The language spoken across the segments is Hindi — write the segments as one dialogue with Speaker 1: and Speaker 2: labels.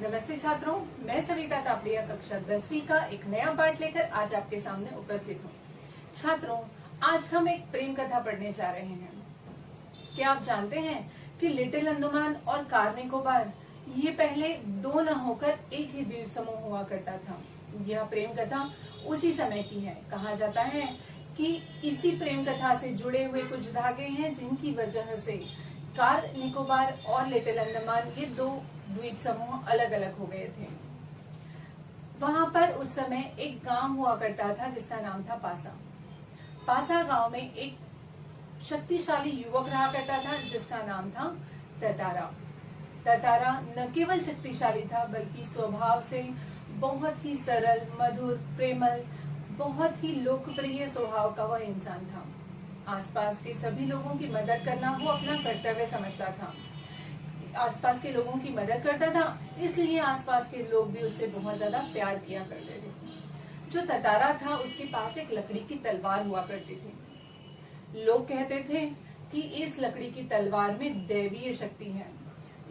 Speaker 1: नमस्ते छात्रों, मैं सविता तापड़िया कक्षा 10वीं का एक नया पाठ लेकर आज आपके सामने उपस्थित हूँ। छात्रों, आज हम एक प्रेम कथा पढ़ने जा रहे हैं। क्या आप जानते हैं कि लिटिल अंडमान और कार निकोबार ये पहले दो न होकर एक ही द्वीप समूह हुआ करता था। यह प्रेम कथा उसी समय की है। कहा जाता है कि इसी प्रेम कथा से जुड़े हुए कुछ धागे हैं जिनकी वजह से कार निकोबार और लिटिल अंडमान ये दो द्वीप समूह अलग अलग हो गए थे। वहां पर उस समय एक गांव हुआ करता था जिसका नाम था पासा। पासा गांव में एक शक्तिशाली युवक रहा करता था जिसका नाम था ततारा। ततारा न केवल शक्तिशाली था बल्कि स्वभाव से बहुत ही सरल, मधुर, प्रेमल, बहुत ही लोकप्रिय स्वभाव का वह इंसान था। आसपास के सभी लोगों की मदद करना वो अपना कर्तव्य समझता था। आसपास के लोगों की मदद करता था, इसलिए आसपास के लोग भी उससे बहुत ज्यादा प्यार किया करते थे। जो ततारा था उसके पास एक लकड़ी की तलवार हुआ करती थी। लोग कहते थे कि इस लकड़ी की तलवार में दैवीय शक्ति है।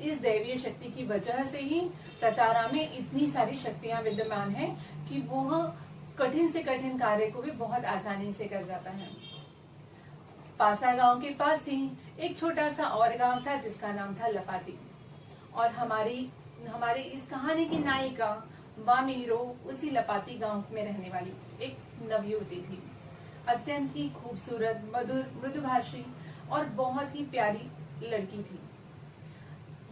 Speaker 1: इस दैवीय शक्ति की वजह से ही ततारा में इतनी सारी शक्तियां विद्यमान हैं कि वह कठिन से कठिन कार्य को भी बहुत आसानी से कर जाता है। पासा गांव के पास ही एक छोटा सा और गांव था जिसका नाम था लपाती। और हमारी इस कहानी की नायिका वामीरो उसी लपाती गांव में रहने वाली एक नवयुवती थी। अत्यंत ही खूबसूरत, मधुर, मृदुभाषी और बहुत ही प्यारी लड़की थी।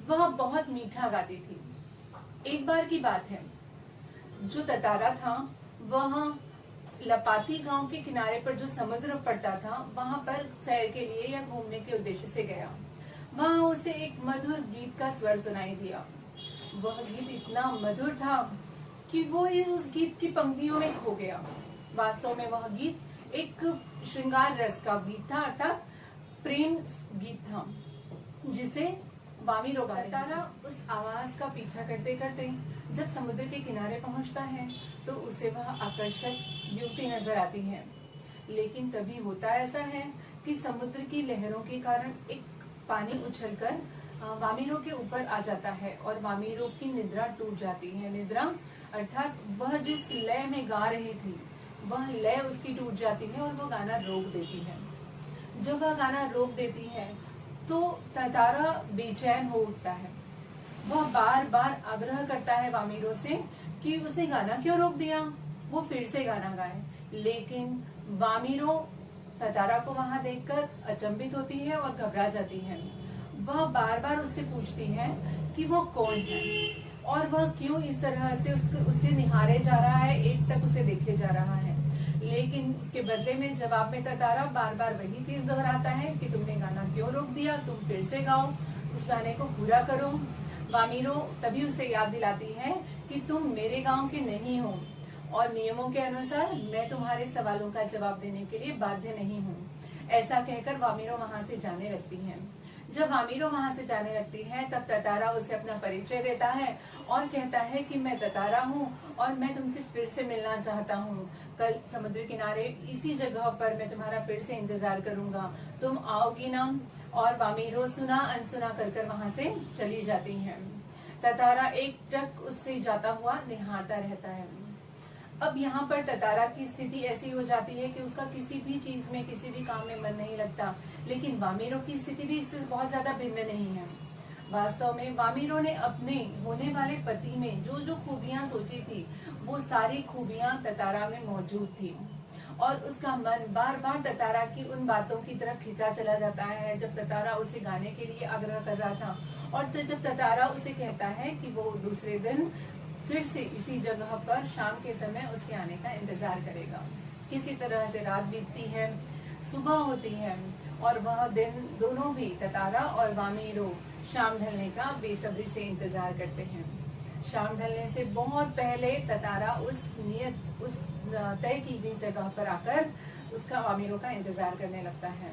Speaker 1: वह बहुत मीठा गाती थी। एक बार की बात है, जो ततारा था वह लपाती गांव के किनारे पर जो समुद्र पड़ता था वहां पर सैर के लिए या घूमने के उद्देश्य से गया। वहां उसे एक मधुर गीत का स्वर सुनाई दिया। वह गीत इतना मधुर था कि वो उस गीत की पंक्तियों में खो गया। वास्तव में वह गीत एक श्रृंगार रस का गीत था, अर्थात प्रेम गीत था जिसे वामीरो गा रही थी। ततारा उस आवाज का पीछा करते करते जब समुद्र के किनारे पहुंचता है तो उसे वह आकर्षक युवती नजर आती है। लेकिन तभी होता ऐसा है कि समुद्र की लहरों के कारण एक पानी उछलकर वामीरो के ऊपर आ जाता है और वामीरो की निद्रा टूट जाती है। निद्रा अर्थात वह जिस लय में गा रही थी वह लय उसकी टूट जाती है और वो गाना रोक देती है। जब वह गाना रोक देती है तो ततारा बेचैन हो उठता है। वह बार बार आग्रह करता है वामीरो से कि उसने गाना क्यों रोक दिया, वो फिर से गाना गाए। लेकिन वामीरो ततारा को वहां देखकर अचंभित होती है और घबरा जाती है। वह बार बार उससे पूछती है कि वो कौन है और वह क्यों इस तरह से उससे निहारे जा रहा है, एक टक उसे देखे जा रहा है। लेकिन उसके बदले में जवाब में ततारा बार बार वही चीज दोहराता है कि तुमने गाना क्यों रोक दिया, तुम फिर से गाओ, उस गाने को पूरा करो। वामीरो तभी उसे याद दिलाती है कि तुम मेरे गांव के नहीं हो और नियमों के अनुसार मैं तुम्हारे सवालों का जवाब देने के लिए बाध्य नहीं हूँ। ऐसा कहकर वामीरो वहां से जाने लगती है। जब वामीरो वहां से जाने लगती है तब ततारा उसे अपना परिचय देता है और कहता है कि मैं ततारा हूँ और मैं तुमसे फिर से मिलना चाहता हूँ। कल समुद्र किनारे इसी जगह पर मैं तुम्हारा फिर से इंतजार करूंगा, तुम आओगी ना। और वामीरो सुना अनसुना कर वहां से चली जाती है। ततारा एक टक उससे जाता हुआ निहारता रहता है। अब यहाँ पर ततारा की स्थिति ऐसी हो जाती है कि उसका किसी भी चीज में, किसी भी काम में मन नहीं लगता। लेकिन वामीरो की स्थिति भी इससे बहुत ज्यादा भिन्न नहीं है। वास्तव में वामीरो ने अपने होने वाले पति में जो जो खूबियां सोची थी वो सारी खूबियां ततारा में मौजूद थी और उसका मन बार बार ततारा की उन बातों की तरफ खिंचा चला जाता है जब ततारा उसे गाने के लिए आग्रह कर रहा था। और तो जब ततारा उसे कहता है कि वो दूसरे दिन फिर से इसी जगह पर शाम के समय उसके आने का इंतजार करेगा। किसी तरह से रात बीतती है, सुबह होती है और वह दिन दोनों भी ततारा और वामीरो शाम ढलने का बेसब्री से इंतजार करते हैं। शाम ढलने से बहुत पहले ततारा उस तय की गई जगह पर आकर उसका वामीरो का इंतजार करने लगता है।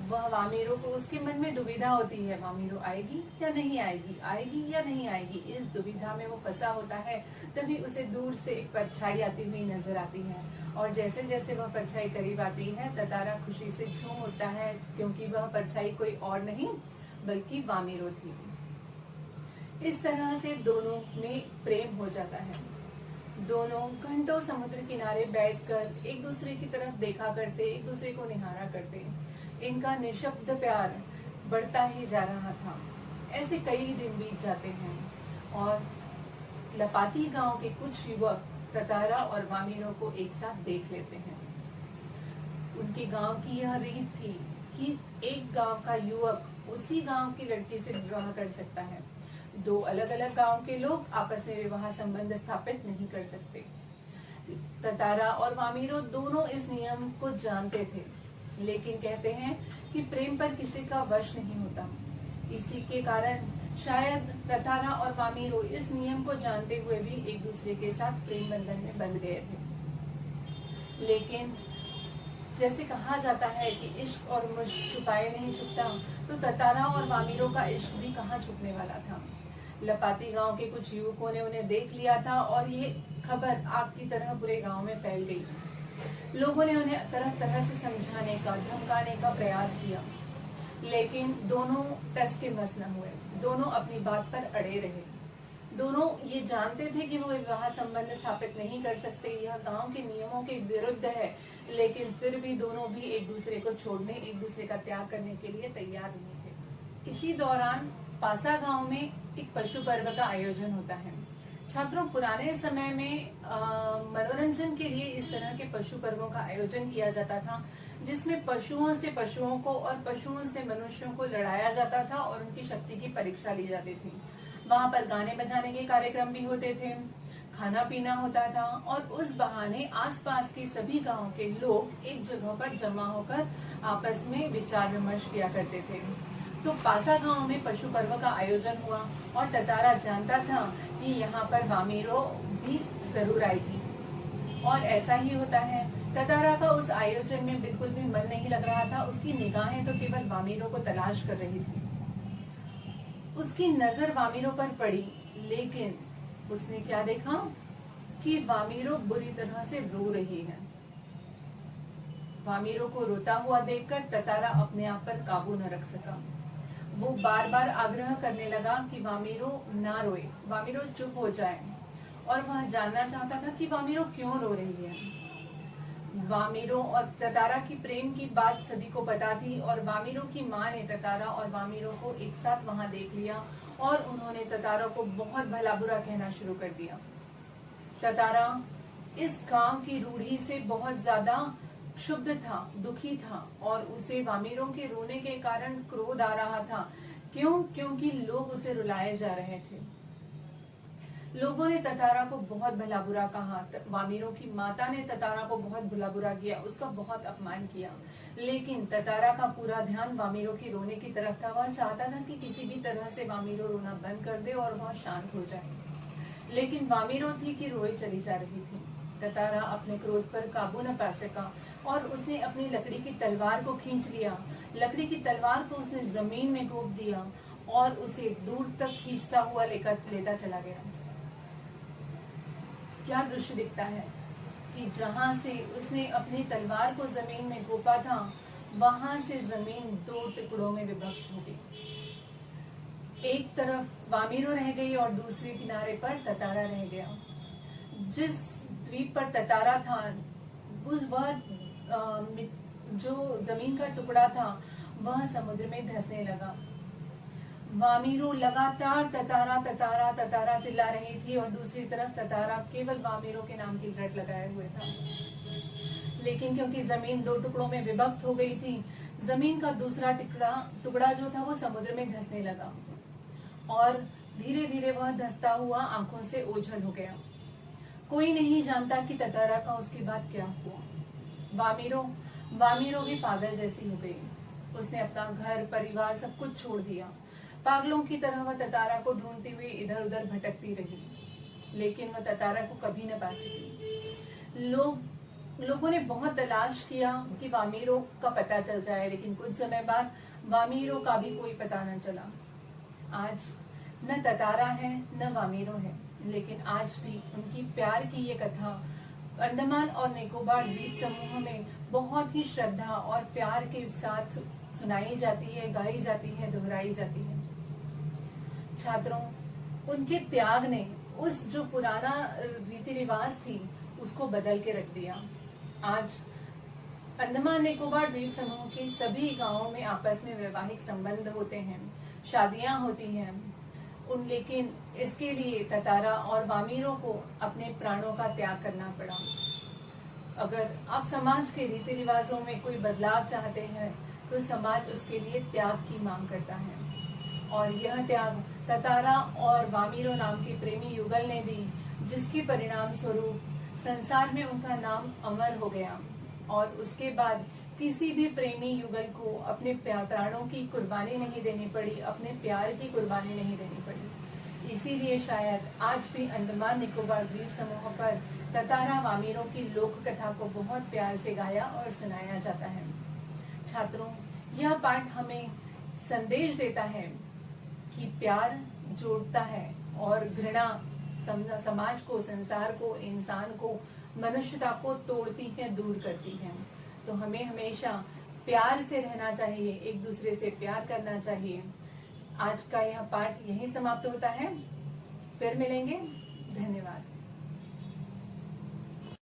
Speaker 1: वह वामीरो को, उसके मन में दुविधा होती है, वामीरो आएगी या नहीं आएगी, आएगी या नहीं आएगी। इस दुविधा में वो फंसा होता है। तभी उसे दूर से एक परछाई आती हुई नजर आती है और जैसे जैसे वह परछाई करीब आती है ततारा खुशी से झूम उठता है क्योंकि वह परछाई कोई और नहीं बल्कि वामीरो थी। इस तरह से दोनों में प्रेम हो जाता है। दोनों घंटों समुद्र किनारे बैठकर एक दूसरे की तरफ देखा करते, एक दूसरे को निहारा करते। इनका निशब्द प्यार बढ़ता ही जा रहा था। ऐसे कई दिन बीत जाते हैं और लपाती गांव के कुछ युवक ततारा और वामीरो को एक साथ देख लेते हैं। उनके गांव की यह रीत थी कि एक गांव का युवक उसी गांव की लड़की से विवाह कर सकता है। दो अलग अलग गांव के लोग आपस में विवाह संबंध स्थापित नहीं कर सकते। ततारा और वामीरो दोनों इस नियम को जानते थे, लेकिन कहते हैं कि प्रेम पर किसी का वश नहीं होता। इसी के कारण शायद ततारा और वामीरो इस नियम को जानते हुए भी एक दूसरे के साथ प्रेम बंधन में बंध गए थे। लेकिन जैसे कहा जाता है कि इश्क और मुश्क छुपाए नहीं छुपता, तो ततारा और वामीरो का इश्क भी कहाँ छुपने वाला था। लपाती गांव के कुछ युवकों ने उन्हें देख लिया था और ये खबर आग की तरह पूरे गांव में फैल गई। लोगों ने उन्हें तरह तरह से समझाने का, धमकाने का प्रयास किया, लेकिन दोनों टस के मस न हुए। दोनों अपनी बात पर अड़े रहे। दोनों ये जानते थे कि वो विवाह संबंध स्थापित नहीं कर सकते, यह गांव के नियमों के विरुद्ध है, लेकिन फिर भी दोनों भी एक दूसरे को छोड़ने, एक दूसरे का त्याग करने के लिए तैयार नहीं थे। इसी दौरान पासा गांव में एक पशु पर्व का आयोजन होता है। छात्रों, पुराने समय में मनोरंजन के लिए इस तरह के पशु पर्वों का आयोजन किया जाता था, जिसमें पशुओं से पशुओं को और पशुओं से मनुष्यों को लड़ाया जाता था और उनकी शक्ति की परीक्षा ली जाती थी। वहाँ पर गाने बजाने के कार्यक्रम भी होते थे, खाना पीना होता था और उस बहाने आसपास के सभी गांव के लोग एक जगह पर जमा होकर आपस में विचार विमर्श किया करते थे। तो पासा गांव में पशु पर्व का आयोजन हुआ और ततारा जानता था कि यहाँ पर वामीरो भी जरूर आएगी, और ऐसा ही होता है। ततारा का उस आयोजन में बिल्कुल भी मन नहीं लग रहा था। उसकी निगाहें तो केवल वामीरो को तलाश कर रही थी। उसकी नजर वामीरो पर पड़ी, लेकिन उसने क्या देखा कि वामीरो बुरी तरह से रो रही है। वामीरो को रोता हुआ देखकर ततारा अपने आप पर काबू न रख सका। वो बार बार आग्रह करने लगा कि वामीरो ना रोए, वामीरो चुप हो जाए, और वह जानना चाहता था कि वामीरो क्यों रो रही है। वामीरो और ततारा की प्रेम की बात सभी को पता थी, और वामीरो की माँ ने ततारा और वामीरो को एक साथ वहां देख लिया और उन्होंने ततारा को बहुत भला बुरा कहना शुरू कर दिया। ततारा इस गांव की रूढ़ी से बहुत ज्यादा क्षुब्ध था, दुखी था, और उसे वामीरो के रोने के कारण क्रोध आ रहा था। क्यों? क्योंकि लोग उसे रुलाए जा रहे थे। लोगों ने ततारा को बहुत भला बुरा कहा। वामीरो की माता ने ततारा को बहुत भला बुरा किया, उसका बहुत अपमान किया। लेकिन ततारा का पूरा ध्यान वामीरो की रोने की तरफ था। वह चाहता था कि किसी भी तरह से वामीरो रोना बंद कर दे और वह शांत हो जाए। लेकिन वामीरो थी कि रोए चली जा रही थी। ततारा अपने क्रोध पर काबू न पा सका और उसने अपनी लकड़ी की तलवार को खींच लिया। लकड़ी की तलवार को उसने जमीन में गोप दिया और उसे दूर तक खींचता हुआ लेता चला गया। क्या दृश्य दिखता है कि जहां से उसने अपनी तलवार को जमीन में गोपा था, वहां से जमीन दो टुकड़ों में विभक्त हो गई। एक तरफ वामीरो रह गई और दूसरे किनारे पर ततारा रह गया। जिस द्वीप पर ततारा था, वह जो जमीन का टुकड़ा था वह समुद्र में धंसने लगा। वामीरो लगातार ततारा ततारा ततारा चिल्ला रही थी और दूसरी तरफ ततारा केवल वामीरो के नाम की रट लगाए हुए था। लेकिन क्योंकि जमीन दो टुकड़ों में विभक्त हो गई थी, जमीन का दूसरा टुकड़ा जो था वो समुद्र में धंसने लगा और धीरे धीरे वह धंसता हुआ आंखों से ओझल हो गया। कोई नहीं जानता कि ततारा का उसके बाद क्या हुआ। वामीरो भी पागल जैसी हो गई। उसने अपना घर परिवार सब कुछ छोड़ दिया। पागलों की तरह वह ततारा को ढूंढती हुई इधर उधर भटकती रही, लेकिन वह ततारा को कभी न पा सकी। लोगों ने बहुत तलाश किया कि वामीरो का पता चल जाए, लेकिन कुछ समय बाद वामीरो का भी कोई पता न चला। आज न ततारा है न वामीरो है, लेकिन आज भी उनकी प्यार की ये कथा अंडमान और निकोबार द्वीप समूह में बहुत ही श्रद्धा और प्यार के साथ सुनाई जाती है, गाई जाती है, दोहराई जाती है। छात्रों, उनके त्याग ने उस जो पुराना रीति रिवाज थी उसको बदल के रख दिया। आज अंडमान निकोबार द्वीप समूह के सभी गांवों में आपस में वैवाहिक संबंध होते हैं, शादियां होती हैं। लेकिन इसके लिए ततारा और वामीरों को अपने प्राणों का त्याग करना पड़ा। अगर आप समाज के रीति रिवाजों में कोई बदलाव चाहते हैं तो समाज उसके लिए त्याग की मांग करता है, और यह त्याग ततारा और वामीरो नाम के प्रेमी युगल ने दी, जिसके परिणाम स्वरूप संसार में उनका नाम अमर हो गया। और उसके बाद किसी भी प्रेमी युगल को अपने प्राणों की कुर्बानी नहीं देनी पड़ी, अपने प्यार की कुर्बानी नहीं देनी पड़ी। इसीलिए शायद आज भी अंडमान निकोबार द्वीप समूह पर ततारा वामीरों की लोक कथा को बहुत प्यार से गाया और सुनाया जाता है। छात्रों, यह पाठ हमें संदेश देता है कि प्यार जोड़ता है और घृणा समाज को, संसार को, इंसान को, मनुष्यता को तोड़ती है, दूर करती है। तो हमें हमेशा प्यार से रहना चाहिए, एक दूसरे से प्यार करना चाहिए। आज का यह पाठ यहीं समाप्त होता है। फिर मिलेंगे। धन्यवाद।